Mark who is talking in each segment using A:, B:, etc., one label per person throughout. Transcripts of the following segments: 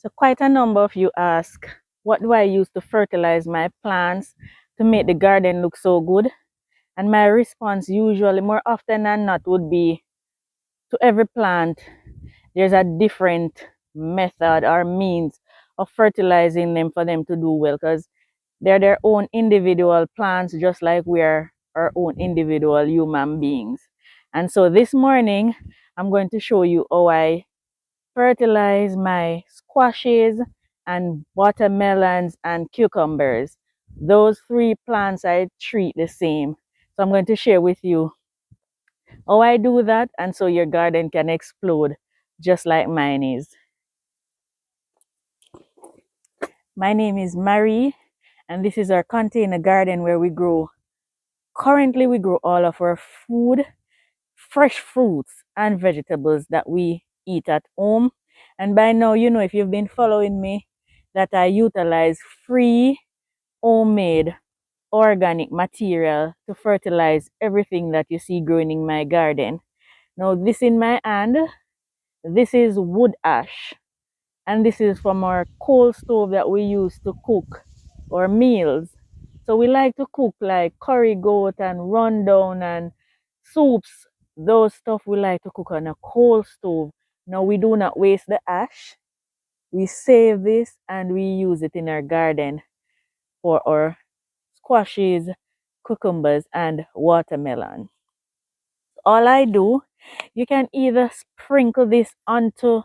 A: So quite a number of you ask, what do I use to fertilize my plants to make the garden look so good? And my response usually, more often than not, would be to every plant, there's a different method or means of fertilizing them for them to do well, because they're their own individual plants, just like we are our own individual human beings. And so this morning, I'm going to show you how I fertilize my squashes and watermelons and cucumbers. Those three plants I treat the same. So I'm going to share with you how I do that, and so your garden can explode just like mine is. My name is Marie, and this is our container garden where currently we grow all of our food, fresh fruits and vegetables that we eat at home. And by now, you know, if you've been following me, that I utilize free, homemade, organic material to fertilize everything that you see growing in my garden. Now, this in my hand, this is wood ash, and this is from our coal stove that we use to cook our meals. So we like to cook like curry goat and rundown and soups. Those stuff we like to cook on a coal stove. Now we do not waste the ash. We save this and we use it in our garden for our squashes, cucumbers, and watermelon. All I do, you can either sprinkle this onto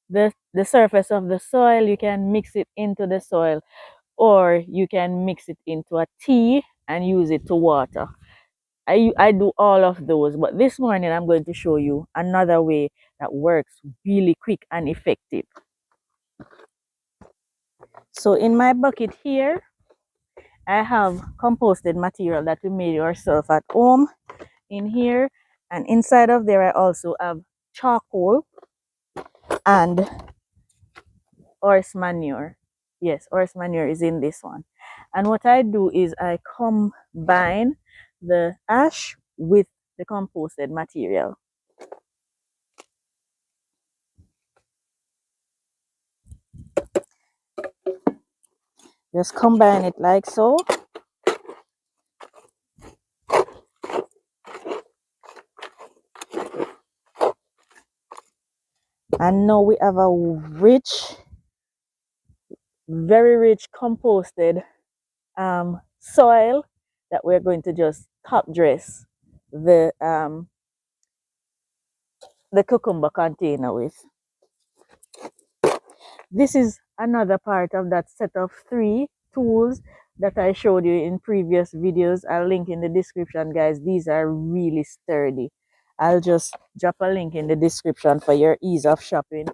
A: the surface of the soil, you can mix it into the soil, or you can mix it into a tea and use it to water. I do all of those, but this morning I'm going to show you another way that works really quick and effective. So in my bucket here, I have composted material that we made ourselves at home in here, and inside of there I also have charcoal and horse manure. Yes, horse manure is in this one. And what I do is I combine the ash with the composted material. Just combine it like so. And now we have a rich, very rich composted soil that we're going to just top dress the cucumber container with. This is another part of that set of 3 tools that I showed you in previous videos. I'll link in the description, guys. These are really sturdy. I'll just drop a link in the description for your ease of shopping.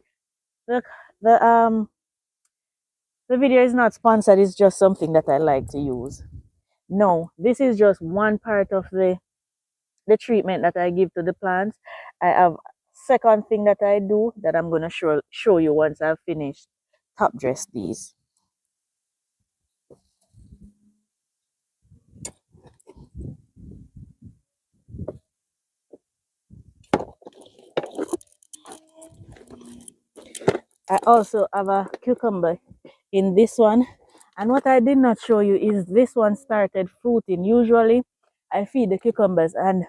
A: Look, the video is not sponsored, it's just something that I like to use. No, this is just one part of the treatment that I give to the plants. I have second thing that I do that I'm going to show you once I've finished top dress these. I also have a cucumber in this one, and what I did not show you is this one started fruiting. Usually I feed the cucumbers and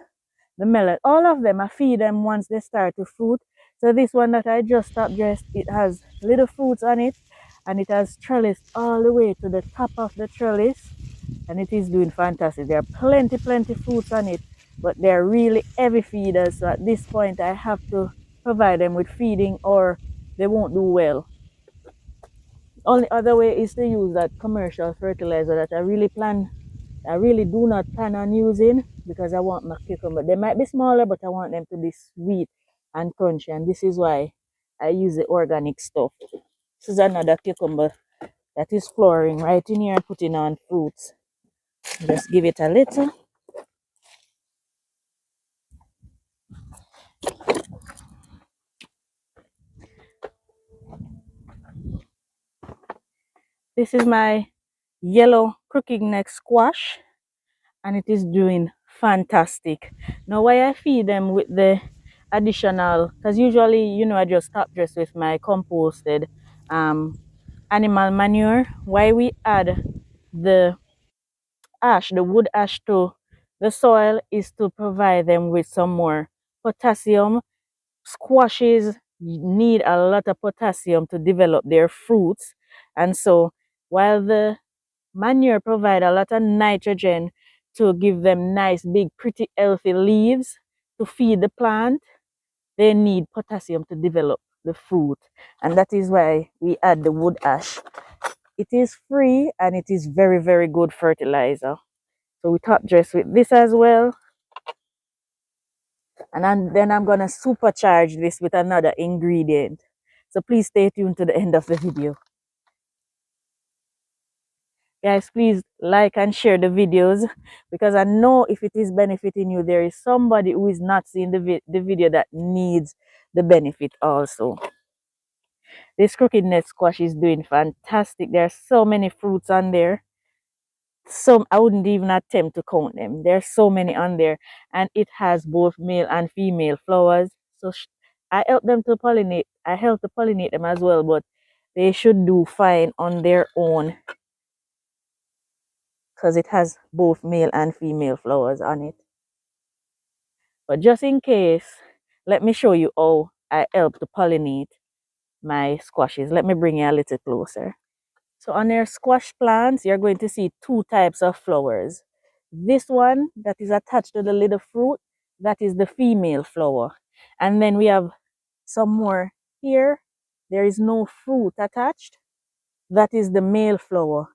A: the melon, all of them, I feed them once they start to fruit. So this one that I just top dressed, it has little fruits on it, and it has trellis all the way to the top of the trellis, and it is doing fantastic. There are plenty fruits on it, but they're really heavy feeders, so at this point I have to provide them with feeding or they won't do well. Only other way is to use that commercial fertilizer that I really do not plan on using, because I want my cucumber. They might be smaller, but I want them to be sweet and crunchy, and this is why I use the organic stuff. This is another cucumber that is flowering right in here and putting on fruits. Just give it a little. This is my yellow crooked neck squash, and it is doing fantastic. Now why I feed them with the additional, because usually, you know, I just top dress with my composted animal manure. Why we add the ash, the wood ash to the soil is to provide them with some more potassium. Squashes need a lot of potassium to develop their fruits. And so while the manure provide a lot of nitrogen to give them nice, big, pretty, healthy leaves to feed the plant, they need potassium to develop the fruit. And that is why we add the wood ash. It is free and it is very, very good fertilizer. So we top dress with this as well. And then I'm going to supercharge this with another ingredient. So please stay tuned to the end of the video. Guys, please like and share the videos, because I know if it is benefiting you, there is somebody who is not seeing the video that needs the benefit also. This crooked neck squash is doing fantastic. There are so many fruits on there. Some I wouldn't even attempt to count them. There's so many on there, and it has both male and female flowers. So I help them to pollinate. I help to pollinate them as well, but they should do fine on their own because it has both male and female flowers on it. But just in case, let me show you how I help to pollinate my squashes. Let me bring you a little closer. So on your squash plants, you're going to see two types of flowers. This one that is attached to the little fruit, that is the female flower. And then we have some more here. There is no fruit attached. That is the male flower.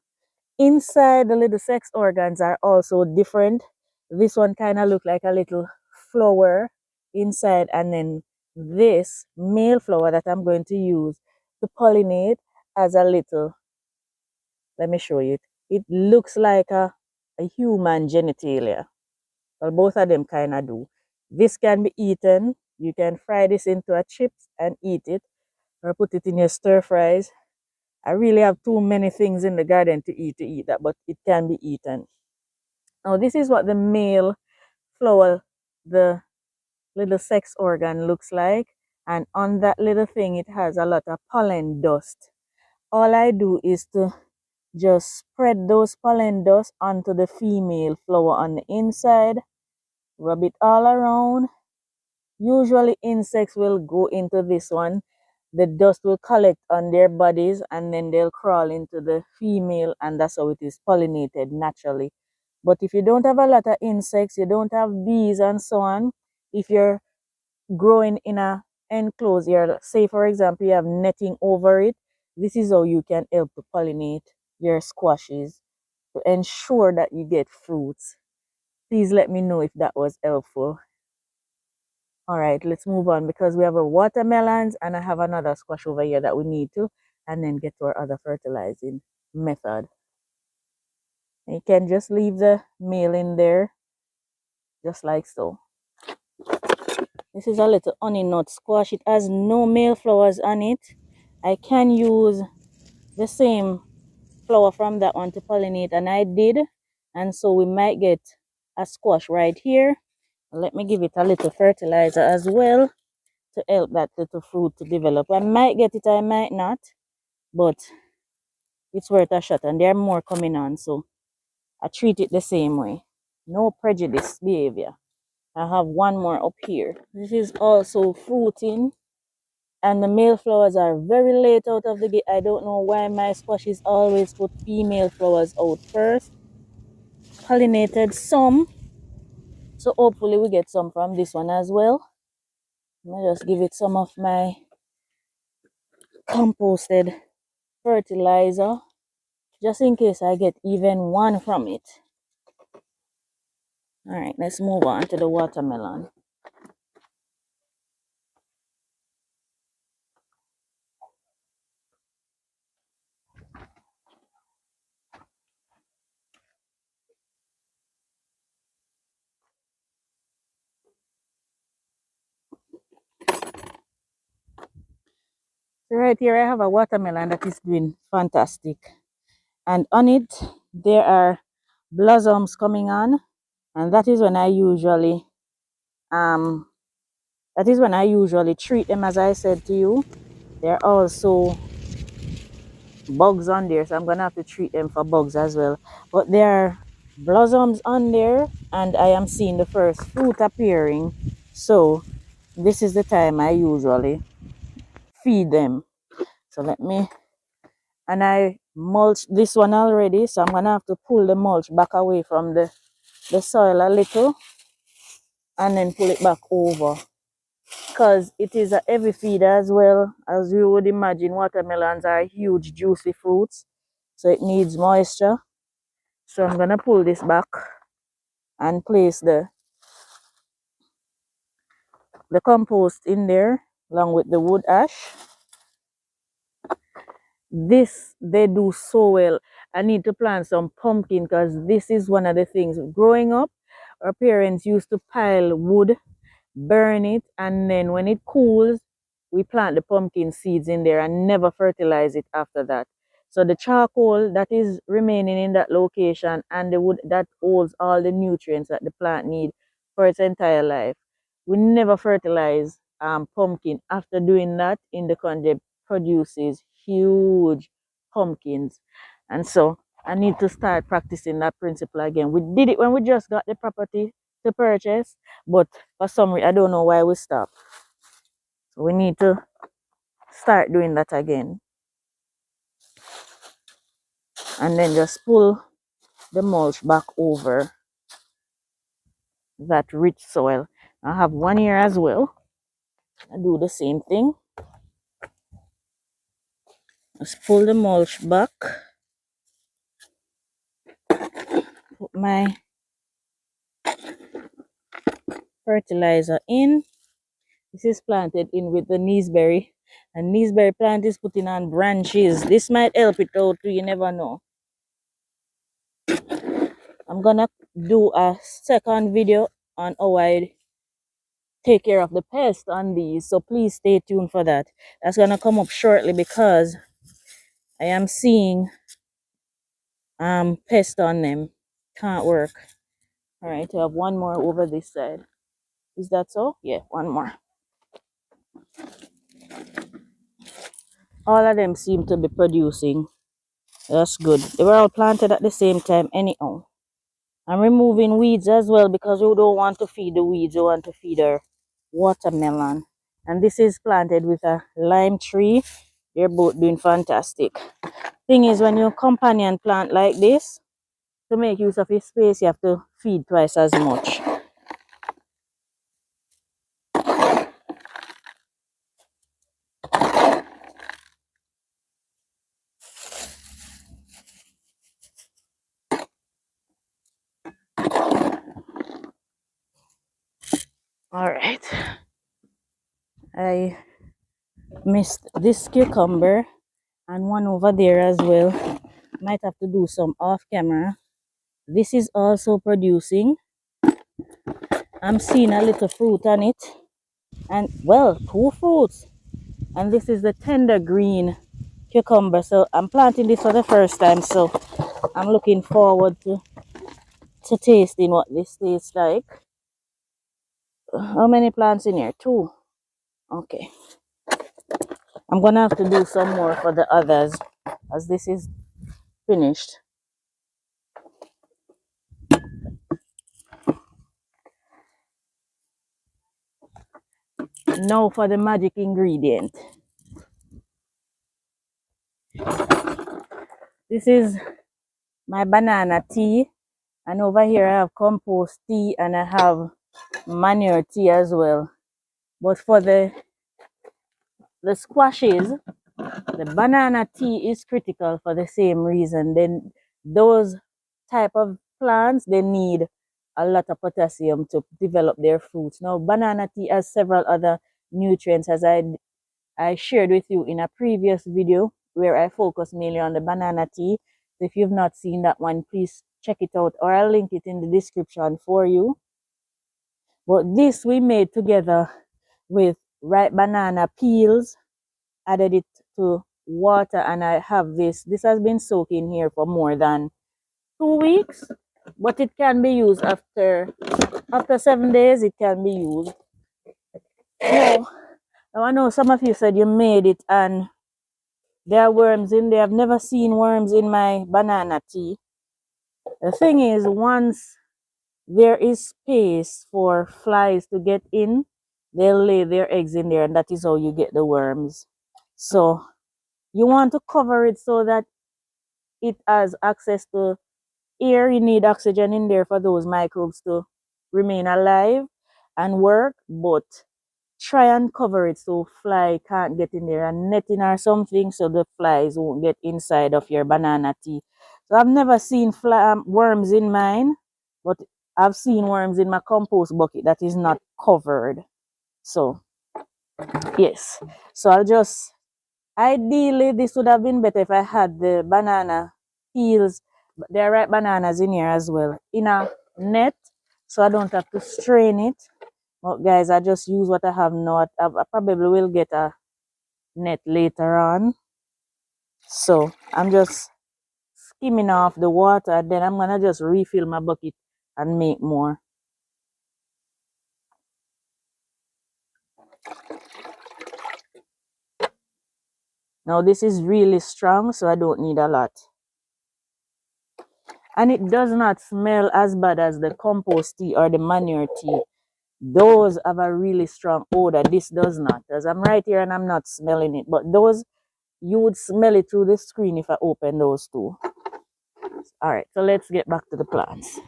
A: Inside, the little sex organs are also different. This one kind of look like a little flower inside, and then this male flower that I'm going to use to pollinate as a little, let me show you it. It looks like a human genitalia. Well, both of them kind of do. This can be eaten. You can fry this into a chips and eat it, or put it in your stir fries. I really have too many things in the garden to eat that, but it can be eaten. Now, this is what the male flower, the little sex organ, looks like. And on that little thing, it has a lot of pollen dust. All I do is to just spread those pollen dust onto the female flower on the inside. Rub it all around. Usually insects will go into this one. The dust will collect on their bodies and then they'll crawl into the female, and that's how it is pollinated naturally. But if you don't have a lot of insects, you don't have bees and so on, if you're growing in a enclosed area, say for example you have netting over it, this is how you can help to pollinate your squashes to ensure that you get fruits. Please let me know if that was helpful. All right, let's move on, because we have our watermelons and I have another squash over here that we need to, and then get to our other fertilizing method. And you can just leave the male in there, just like so. This is a little honey nut squash. It has no male flowers on it. I can use the same flower from that one to pollinate, and I did. And so we might get a squash right here. Let me give it a little fertilizer as well to help that little fruit to develop. I might get it, I might not, but it's worth a shot, and there are more coming on, so I treat it the same way. No prejudice behavior. I have one more up here. This is also fruiting, and the male flowers are very late out of the gate. I don't know why my squashes always put female flowers out first. Pollinated some, so hopefully we get some from this one as well. Let me just give it some of my composted fertilizer, just in case I get even one from it. All right, let's move on to the watermelon. So right here I have a watermelon that is doing fantastic, and on it there are blossoms coming on, and that is when I usually treat them, as I said to you. They're also bugs on there, so I'm gonna have to treat them for bugs as well. But there are blossoms on there, and I am seeing the first fruit appearing. So this is the time I usually feed them. So let me, and I mulch this one already, so I'm gonna have to pull the mulch back away from the soil a little and then pull it back over, because it is a heavy feed as well. As you would imagine, watermelons are huge juicy fruits, so it needs moisture. So I'm gonna pull this back and place the compost in there along with the wood ash. This they do so well. I need to plant some pumpkin because this is one of the things. Growing up, our parents used to pile wood, burn it, and then when it cools, we plant the pumpkin seeds in there and never fertilize it after that. So the charcoal that is remaining in that location and the wood that holds all the nutrients that the plant need for its entire life. We never fertilize pumpkin. After doing that, in the country produces huge pumpkins. And so I need to start practicing that principle again. We did it when we just got the property to purchase, but for some reason, I don't know why we stopped. So we need to start doing that again. And then just pull the mulch back over that rich soil. I have one here as well. I do the same thing. Just pull the mulch back. Put my fertilizer in. This is planted in with the kneesberry. And kneesberry plant is putting on branches. This might help it out too, you never know. I'm gonna do a second video on how I take care of the pest on these, so please stay tuned for that. That's gonna come up shortly because I am seeing pest on them. Can't work. All right, I have one more over this side. Is that so? Yeah, one more. All of them seem to be producing. That's good. They were all planted at the same time anyhow. I'm removing weeds as well because we don't want to feed the weeds. We want to feed our watermelon. And this is planted with a lime tree. They're both doing fantastic. Thing is, when you companion plant like this, to make use of your space, you have to feed twice as much. All right. I missed this cucumber and one over there as well. Might have to do some off camera. This is also producing. I'm seeing a little fruit on it. And well, two fruits. And this is the tender green cucumber. So I'm planting this for the first time. So I'm looking forward to tasting what this tastes like. How many plants in here? Two. Okay. I'm gonna have to do some more for the others as this is finished. Now for the magic ingredient. This is my banana tea, and over here I have compost tea and I have manure tea as well. But for the squashes, the banana tea is critical for the same reason. Then those type of plants, they need a lot of potassium to develop their fruits. Now banana tea has several other nutrients, as I shared with you in a previous video where I focus mainly on the banana tea. So if you've not seen that one, please check it out, or I'll link it in the description for you. But this we made together with ripe banana peels, added it to water, and I have this. This has been soaking here for more than 2 weeks, but it can be used after 7 days. It can be used. So now I know some of you said you made it and There are worms in there. I've never seen worms in my banana tea. The thing is, once there is space for flies to get in, they'll lay their eggs in there, and that is how you get the worms. So you want to cover it so that it has access to air. You need oxygen in there for those microbes to remain alive and work, but try and cover it so fly can't get in there, and netting or something so the flies won't get inside of your banana tea. So I've never seen worms in mine, but I've seen worms in my compost bucket that is not covered. So yes, so I'll just, ideally this would have been better if I had the banana peels, but there are ripe bananas in here as well, in a net, so I don't have to strain it. But guys, I just use what I have now. I probably will get a net later on. So I'm just skimming off the water. Then I'm gonna just refill my bucket and make more. Now this is really strong, so I don't need a lot. And it does not smell as bad as the compost tea or the manure tea. Those have a really strong odor. This does not. Because I'm right here and I'm not smelling it. But those, you would smell it through the screen if I open those two. All right, so let's get back to the plants.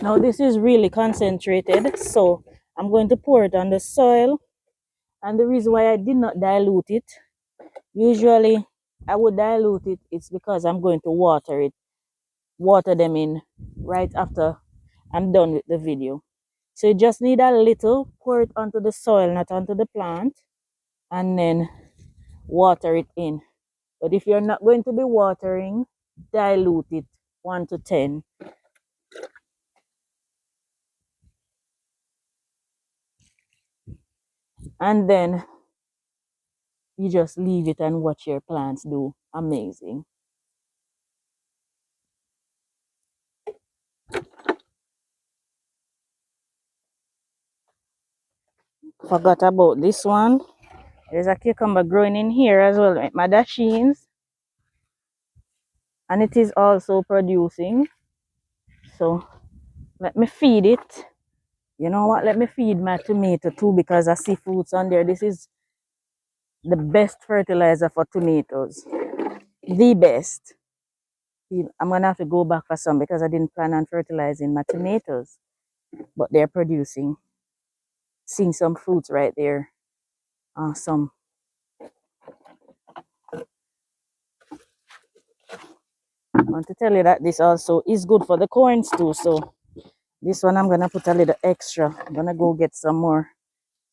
A: Now this is really concentrated, so I'm going to pour it on the soil. And the reason why I did not dilute it, usually I would dilute it, it's because I'm going to water them in right after I'm done with the video. So you just need a little, pour it onto the soil, not onto the plant, and then water it in. But if you're not going to be watering, dilute it 1 to 10. And then you just leave it and watch your plants do amazing. Forgot about this one. There's a cucumber growing in here as well, like my dashings. And it is also producing. So let me feed it. You know what? Let me feed my tomato too, because I see fruits on there. This is the best fertilizer for tomatoes. The best. I'm going to have to go back for some because I didn't plan on fertilizing my tomatoes. But they're producing. Seeing some fruits right there. Awesome. I want to tell you that this also is good for the corns too. So this one I'm going to put a little extra. I'm going to go get some more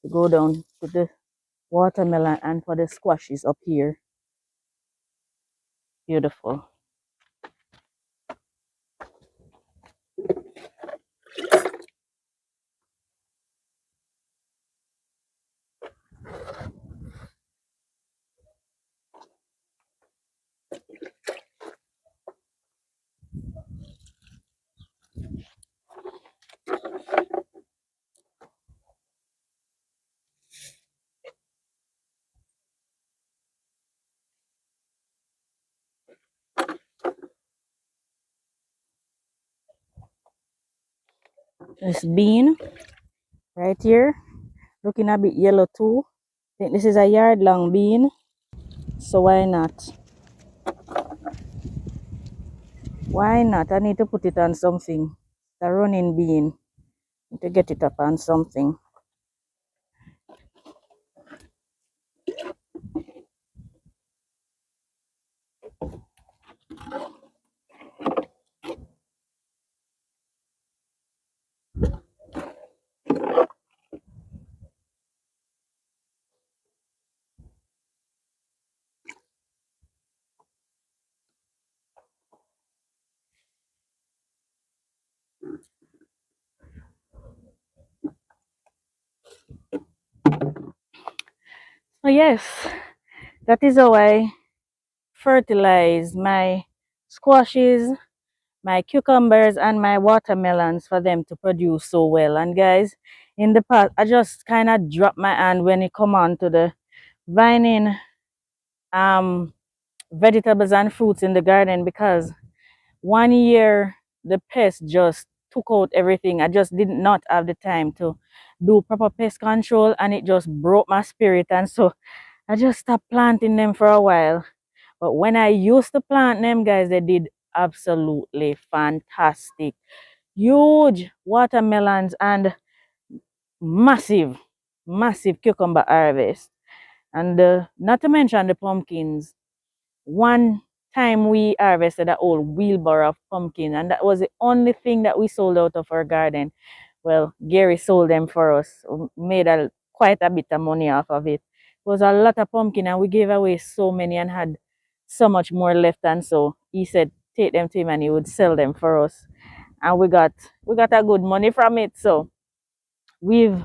A: to go down to the watermelon and for the squashes up here. Beautiful. This bean right here, looking a bit yellow too. I think this is a yard long bean, so why not? Why not? I need to put it on something. The running bean. Need to get it up on something. Oh yes, that is how I fertilize my squashes, my cucumbers, and my watermelons for them to produce so well. And guys, in the past, I just kind of drop my hand when it come on to the vining um vegetables and fruits in the garden because one year the pest just took out everything. I just did not have the time to do proper pest control and it just broke my spirit, and so I just stopped planting them for a while. But when I used to plant them, guys, they did absolutely fantastic. Huge watermelons and massive, massive cucumber harvest. And not to mention the pumpkins. One time we harvested a whole wheelbarrow of pumpkin, and that was the only thing that we sold out of our garden. Well, Gary sold them for us, made quite a bit of money off of it. It was a lot of pumpkin, and we gave away so many and had so much more left. And so he said, take them to him and he would sell them for us. And we got a good money from it. So we've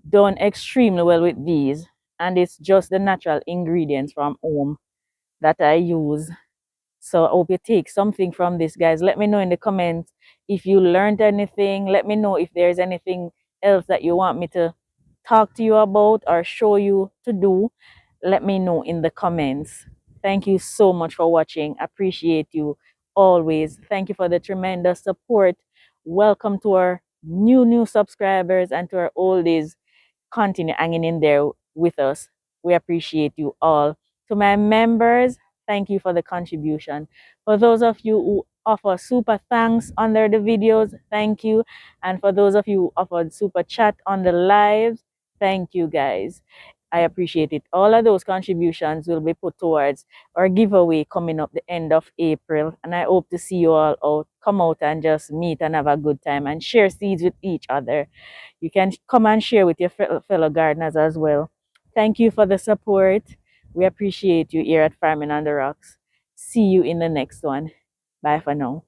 A: done extremely well with these. And it's just the natural ingredients from home that I use. So I hope you take something from this, guys. Let me know in the comments if you learned anything. Let me know if there's anything else that you want me to talk to you about or show you to do. Let me know in the comments. Thank you so much for watching. Appreciate you always. Thank you for the tremendous support. Welcome to our new subscribers, and to our oldies, continue hanging in there with us. We appreciate you all. To my members, thank you for the contribution. For those of you who offer super thanks under the videos, thank you. And for those of you who offered super chat on the lives, thank you, guys. I appreciate it. All of those contributions will be put towards our giveaway coming up the end of April. And I hope to see you all out. Come out and just meet and have a good time and share seeds with each other. You can come and share with your fellow gardeners as well. Thank you for the support. We appreciate you here at Farming on the Rocks. See you in the next one. Bye for now.